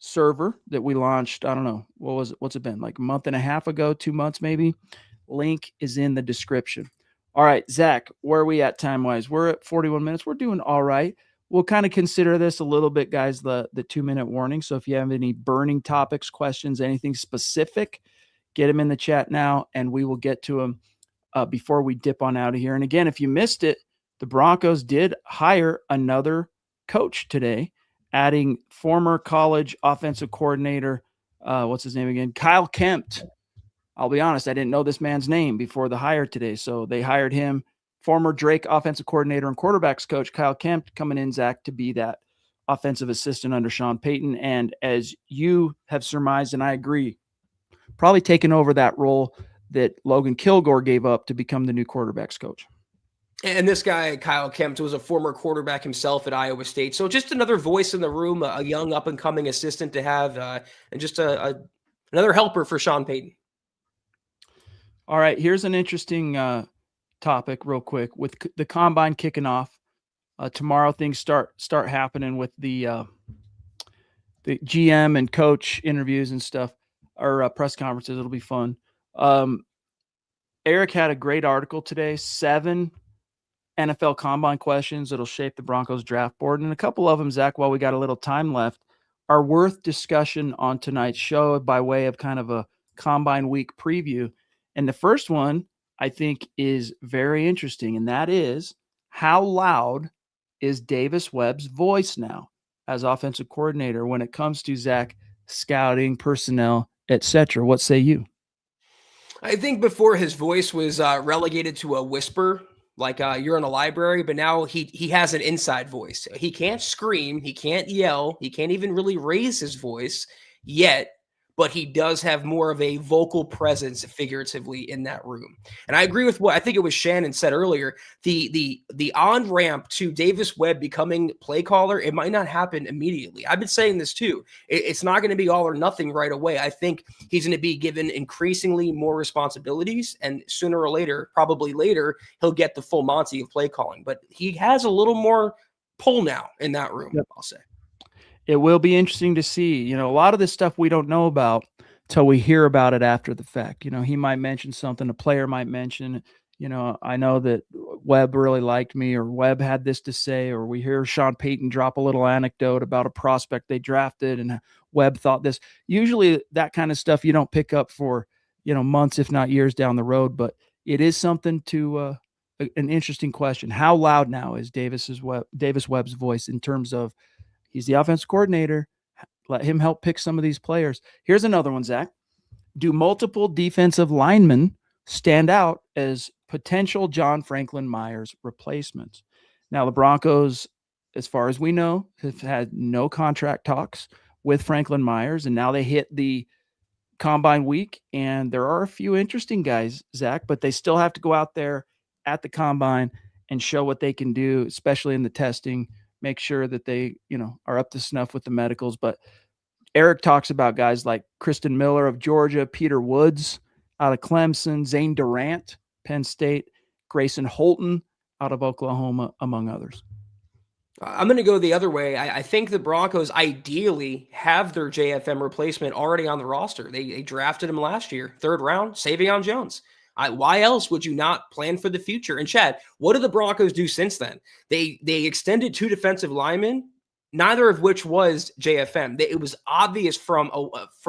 server that we launched. I don't know. What's it been? Like a month and a half ago, 2 months maybe. Link is in the description. All right, Zach, where are we at time-wise? We're at 41 minutes. We're doing all right. We'll kind of consider this a little bit, guys, the 2-minute warning. So if you have any burning topics, questions, anything specific, get them in the chat now, and we will get to them before we dip on out of here. And again, if you missed it, the Broncos did hire another coach today, adding former college offensive coordinator, what's his name again? Kyle Kempt. I'll be honest, I didn't know this man's name before the hire today. So they hired him. Former Drake offensive coordinator and quarterbacks coach Kyle Kempt coming in, Zach, to be that offensive assistant under Sean Payton. And as you have surmised, and I agree, probably taking over that role that Logan Kilgore gave up to become the new quarterbacks coach. And this guy, Kyle Kempt, was a former quarterback himself at Iowa State. So just another voice in the room, a young up-and-coming assistant to have, and just another helper for Sean Payton. All right, here's an interesting topic real quick. With the combine kicking off tomorrow, things start happening with the GM and coach interviews and stuff, or press conferences. It'll be fun. Eric had a great article today, 7 NFL combine questions that'll shape the Broncos draft board. And a couple of them, Zach, while we got a little time left, are worth discussion on tonight's show by way of kind of a combine week preview. And the first one I think is very interesting, and that is, how loud is Davis Webb's voice now as offensive coordinator when it comes to, Zach, scouting, personnel, etc.? What say you? I think before his voice was relegated to a whisper, like you're in a library, but now he has an inside voice. He can't scream, he can't yell, he can't even really raise his voice yet, but he does have more of a vocal presence figuratively in that room. And I agree with what I think it was Shannon said earlier. The on-ramp to Davis Webb becoming play caller, it might not happen immediately. I've been saying this too. It's not going to be all or nothing right away. I think he's going to be given increasingly more responsibilities, and sooner or later, probably later, he'll get the full Monty of play calling. But he has a little more pull now in that room, yep. I'll say. It will be interesting to see. You know, a lot of this stuff we don't know about till we hear about it after the fact. You know, he might mention something, a player might mention, you know, I know that Webb really liked me, or Webb had this to say, or we hear Sean Payton drop a little anecdote about a prospect they drafted and Webb thought this. Usually that kind of stuff you don't pick up for, you know, months, if not years down the road, but it is something to an interesting question. How loud now is Davis Webb's voice in terms of, he's the offensive coordinator. Let him help pick some of these players. Here's another one, Zach. Do multiple defensive linemen stand out as potential John Franklin Myers replacements? Now, the Broncos, as far as we know, have had no contract talks with Franklin Myers, and now they hit the combine week, and there are a few interesting guys, Zach, but they still have to go out there at the combine and show what they can do, especially in the testing, make sure that they, are up to snuff with the medicals. But Eric talks about guys like Kristen Miller of Georgia, Peter Woods out of Clemson, Zane Durant, Penn State, Grayson Holton out of Oklahoma, among others. I'm going to go the other way. I think the Broncos ideally have their JFM replacement already on the roster. They drafted him last year, 3rd round, Savion Jones. Why else would you not plan for the future? And Chad, what did the Broncos do since then? They extended 2 defensive linemen, neither of which was JFM. It was obvious from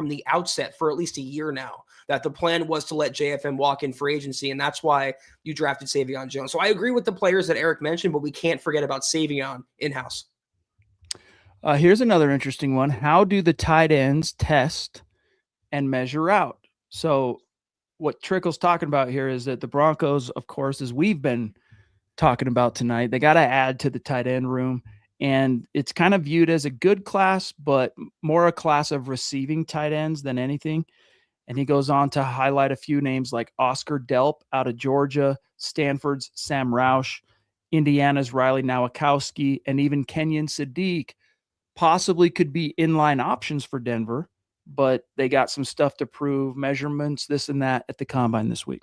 the outset for at least a year now that the plan was to let JFM walk in free agency, and that's why you drafted Savion Jones. So I agree with the players that Eric mentioned, but we can't forget about Savion in-house. Here's another interesting one. How do the tight ends test and measure out? So what Trickle's talking about here is that the Broncos, of course, as we've been talking about tonight, they got to add to the tight end room. And it's kind of viewed as a good class, but more a class of receiving tight ends than anything. And he goes on to highlight a few names like Oscar Delp out of Georgia, Stanford's Sam Roush, Indiana's Riley Nowakowski, and even Kenyon Sadiq possibly could be inline options for Denver, but they got some stuff to prove, measurements, this and that at the combine this week.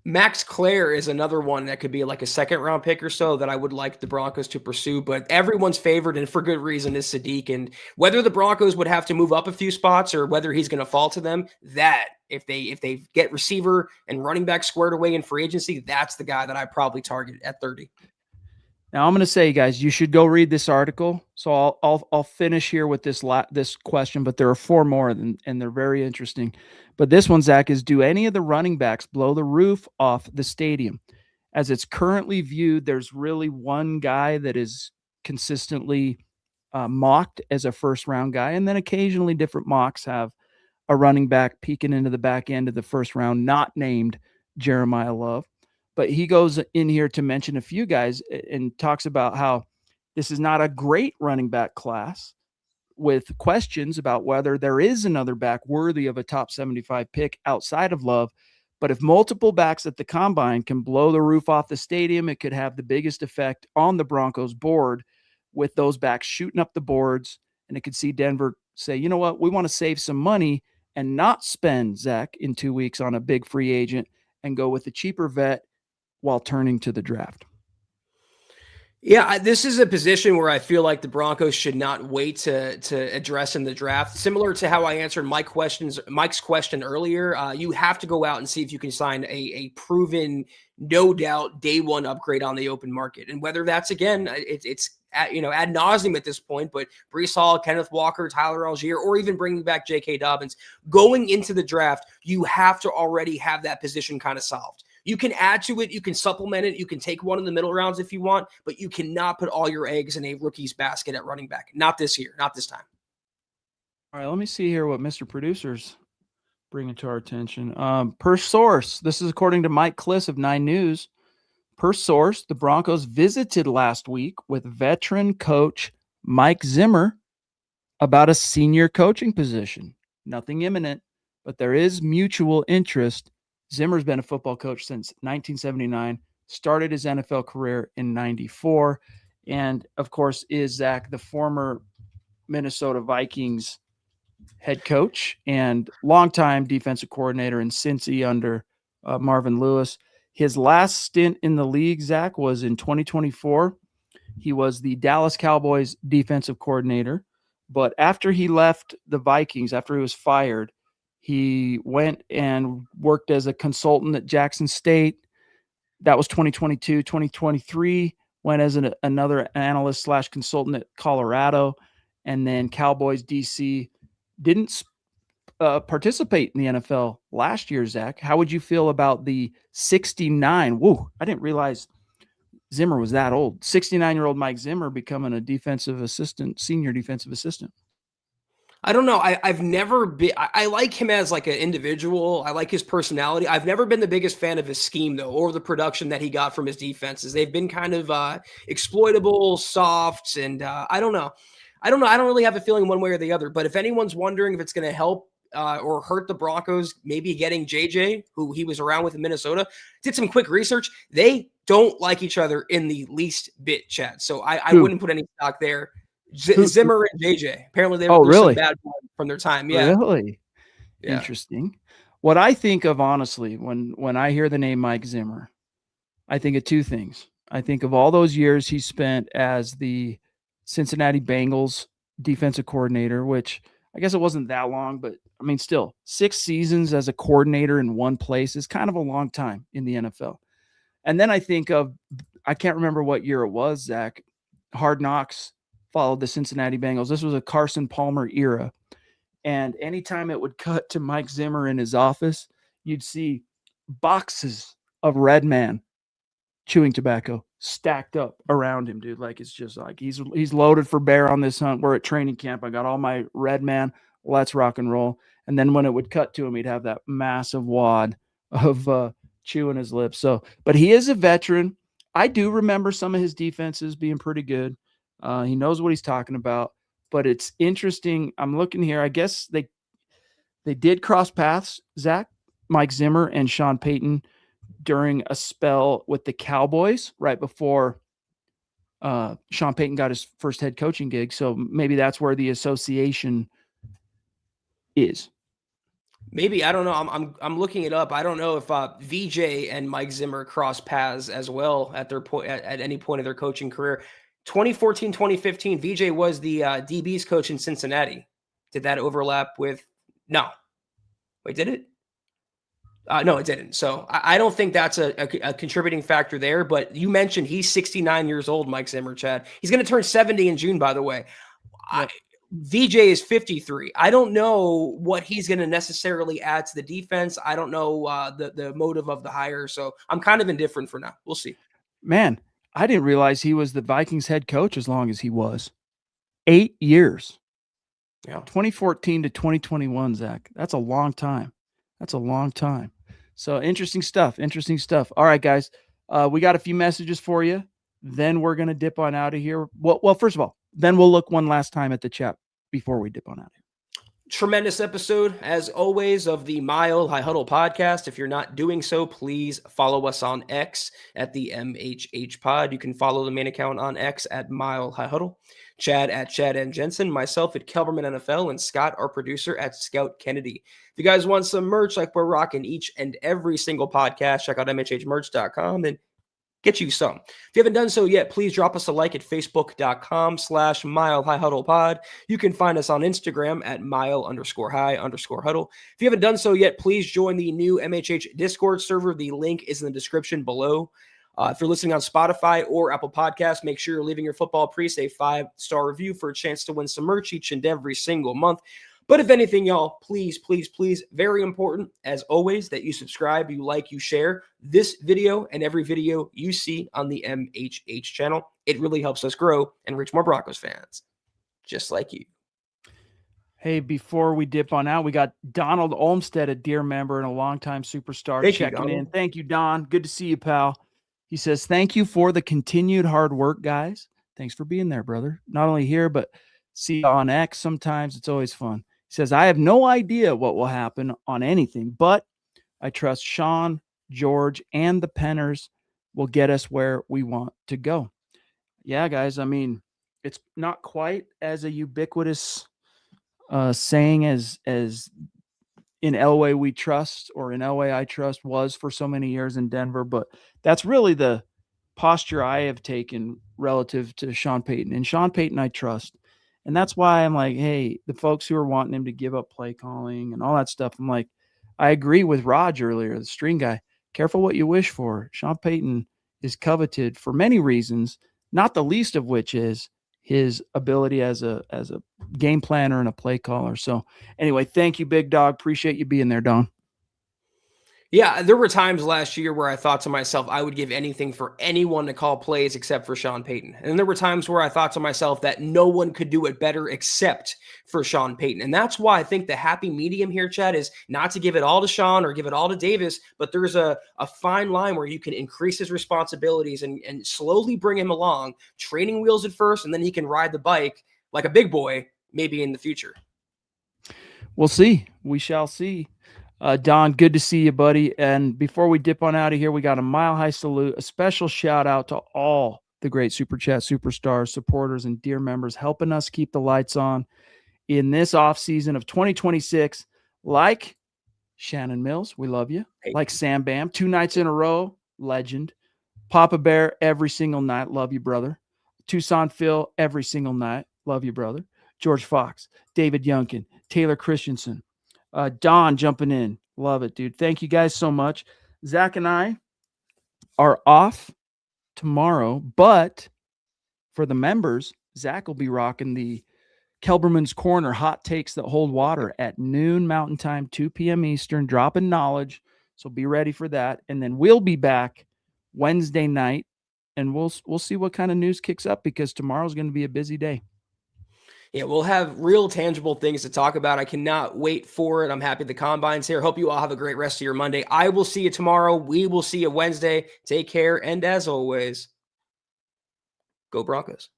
Max Clare is another one that could be like a 2nd-round pick or so that I would like the Broncos to pursue, but everyone's favorite, and for good reason, is Sadiq. And whether the Broncos would have to move up a few spots or whether he's going to fall to them, that if they get receiver and running back squared away in free agency, that's the guy that I probably target at 30. Now I'm going to say, guys, you should go read this article. So I'll finish here with this question, but there are 4 more, and they're very interesting. But this one, Zach, is: do any of the running backs blow the roof off the stadium? As it's currently viewed, there's really one guy that is consistently mocked as a 1st-round guy, and then occasionally different mocks have a running back peeking into the back end of the 1st round, not named Jeremiah Love. But he goes in here to mention a few guys and talks about how this is not a great running back class, with questions about whether there is another back worthy of a top 75 pick outside of Love. But if multiple backs at the combine can blow the roof off the stadium, it could have the biggest effect on the Broncos board, with those backs shooting up the boards. And it could see Denver say, you know what, we want to save some money and not spend, Zach, in 2 weeks on a big free agent and go with a cheaper vet while turning to the draft. Yeah, this is a position where I feel like the Broncos should not wait to address in the draft. Similar to how I answered Mike's question earlier, you have to go out and see if you can sign a proven, no doubt, day one upgrade on the open market. And whether that's, again, it's ad nauseum at this point, but Breece Hall, Kenneth Walker, Tyler Algier, or even bringing back J.K. Dobbins, going into the draft, you have to already have that position kind of solved. You can add to it, you can supplement it, you can take one in the middle rounds if you want, but you cannot put all your eggs in a rookie's basket at running back. Not this year, not this time. All right, let me see here what Mr. Producer's bringing to our attention. Per source, this is according to Mike Kliss of 9 News. Per source, the Broncos visited last week with veteran coach Mike Zimmer about a senior coaching position. Nothing imminent, but there is mutual interest. Zimmer's been a football coach since 1979, started his NFL career in 94, and, of course, is Zach, the former Minnesota Vikings head coach and longtime defensive coordinator in Cincy under Marvin Lewis. His last stint in the league, Zach, was in 2024. He was the Dallas Cowboys defensive coordinator, but after he left the Vikings, after he was fired, he went and worked as a consultant at Jackson State. That was 2022. 2023, went as another analyst / consultant at Colorado. And then Cowboys DC. Didn't participate in the NFL last year, Zach. How would you feel about the 69? Whoa, I didn't realize Zimmer was that old. 69-year-old Mike Zimmer becoming a defensive assistant, senior defensive assistant. I don't know. I've never been. I like him as like an individual. I like his personality. I've never been the biggest fan of his scheme though, or the production that he got from his defenses. They've been kind of exploitable, soft, and I don't know. I don't know. I don't really have a feeling one way or the other. But if anyone's wondering if it's going to help or hurt the Broncos, maybe getting JJ, who he was around with in Minnesota, did some quick research. They don't like each other in the least bit, Chad. So I wouldn't put any stock there. Zimmer and JJ. Apparently, there's really? some bad blood from their time. Yeah. Really? Yeah. Interesting. What I think of, honestly, when I hear the name Mike Zimmer, I think of two things. I think of all those years he spent as the Cincinnati Bengals defensive coordinator, which I guess it wasn't that long, but I mean, still 6 seasons as a coordinator in one place is kind of a long time in the NFL. And then I think of, I can't remember what year it was, Zach, Hard Knocks followed the Cincinnati Bengals. This was a Carson Palmer era. And anytime it would cut to Mike Zimmer in his office, you'd see boxes of Red Man chewing tobacco stacked up around him, dude. Like, it's just like he's loaded for bear on this hunt. We're at training camp. I got all my Red Man. Let's rock and roll. And then when it would cut to him, he'd have that massive wad of chewing his lips. So, but he is a veteran. I do remember some of his defenses being pretty good. He knows what he's talking about. But it's interesting. I'm looking here. I guess they did cross paths, Zach, Mike Zimmer and Sean Payton, during a spell with the Cowboys right before Sean Payton got his first head coaching gig. So maybe that's where the association is. Maybe, I don't know. I'm looking it up. I don't know if VJ and Mike Zimmer cross paths as well at their point at any point of their coaching career. 2014, 2015, VJ was the DB's coach in Cincinnati. Did that overlap with? No. Wait, did it? No, it didn't. So I don't think that's a contributing factor there. But you mentioned he's 69 years old, Mike Zimmer, Chad. He's going to turn 70 in June, by the way. Yep. VJ is 53. I don't know what he's going to necessarily add to the defense. I don't know the motive of the hire. So I'm kind of indifferent for now. We'll see. Man, I didn't realize he was the Vikings head coach as long as he was. 8 years. Yeah. 2014 to 2021, Zach. That's a long time. That's a long time. So interesting stuff. Interesting stuff. All right, guys. We got a few messages for you. Then we're going to dip on out of here. Well, first of all, then we'll look one last time at the chat before we dip on out of here. Tremendous episode, as always, of the Mile High Huddle podcast. If you're not doing so, please follow us on X at the MHH Pod. You can follow the main account on X at Mile High Huddle. Chad at Chad and Jensen, myself at Kelberman NFL, and Scott, our producer, at Scout Kennedy. If you guys want some merch like we're rocking each and every single podcast, check out MHHmerch.com and get you some. If you haven't done so yet, please drop us a like at Facebook.com/Mile High Huddle Pod. You can find us on Instagram at Mile_High_Huddle. If you haven't done so yet, please join the new MHH Discord server. The link is in the description below. If you're listening on Spotify or Apple Podcasts, make sure you're leaving your Football Priest a 5-star review for a chance to win some merch each and every single month. But if anything, y'all, please, please, please, very important, as always, that you subscribe, you like, you share this video and every video you see on the MHH channel. It really helps us grow and reach more Broncos fans, just like you. Hey, before we dip on out, we got Donald Olmstead, a dear member and a longtime superstar, checking in. Thank you, Don. Good to see you, pal. He says, thank you for the continued hard work, guys. Thanks for being there, brother. Not only here, but see you on X sometimes. It's always fun. He says, I have no idea what will happen on anything, but I trust Sean, George, and the Penners will get us where we want to go. Yeah, guys, I mean, it's not quite as a ubiquitous saying as in Elway we trust, or in Elway I trust, was for so many years in Denver, but that's really the posture I have taken relative to Sean Payton. And Sean Payton I trust. And that's why I'm like, hey, the folks who are wanting him to give up play calling and all that stuff, I'm like, I agree with Raj earlier, the string guy. Careful what you wish for. Sean Payton is coveted for many reasons, not the least of which is his ability as a game planner and a play caller. So anyway, thank you, big dog. Appreciate you being there, Don. Yeah, there were times last year where I thought to myself, I would give anything for anyone to call plays except for Sean Payton. And there were times where I thought to myself that no one could do it better except for Sean Payton. And that's why I think the happy medium here, Chad, is not to give it all to Sean or give it all to Davis, but there's a fine line where you can increase his responsibilities and slowly bring him along, training wheels at first, and then he can ride the bike like a big boy, maybe in the future. We'll see. We shall see. Don, good to see you, buddy. And before we dip on out of here, we got a Mile High salute, a special shout out to all the great Super Chat superstars, supporters, and dear members helping us keep the lights on in this offseason of 2026. Like Shannon Mills, we love you. Like Sam Bam, 2 nights in a row, legend. Papa Bear, every single night, love you, brother. Tucson Phil, every single night, love you, brother. George Fox, David Youngkin, Taylor Christensen, Don jumping in. Love it, dude. Thank you guys so much. Zach and I are off tomorrow, but for the members, Zach will be rocking the Kelberman's Korner hot takes that hold water at noon Mountain Time, 2 p.m. Eastern, dropping knowledge. So be ready for that. And then we'll be back Wednesday night, and we'll see what kind of news kicks up, because tomorrow's going to be a busy day. Yeah, we'll have real tangible things to talk about. I cannot wait for it. I'm happy the combine's here. Hope you all have a great rest of your Monday. I will see you tomorrow. We will see you Wednesday. Take care. And as always, go Broncos.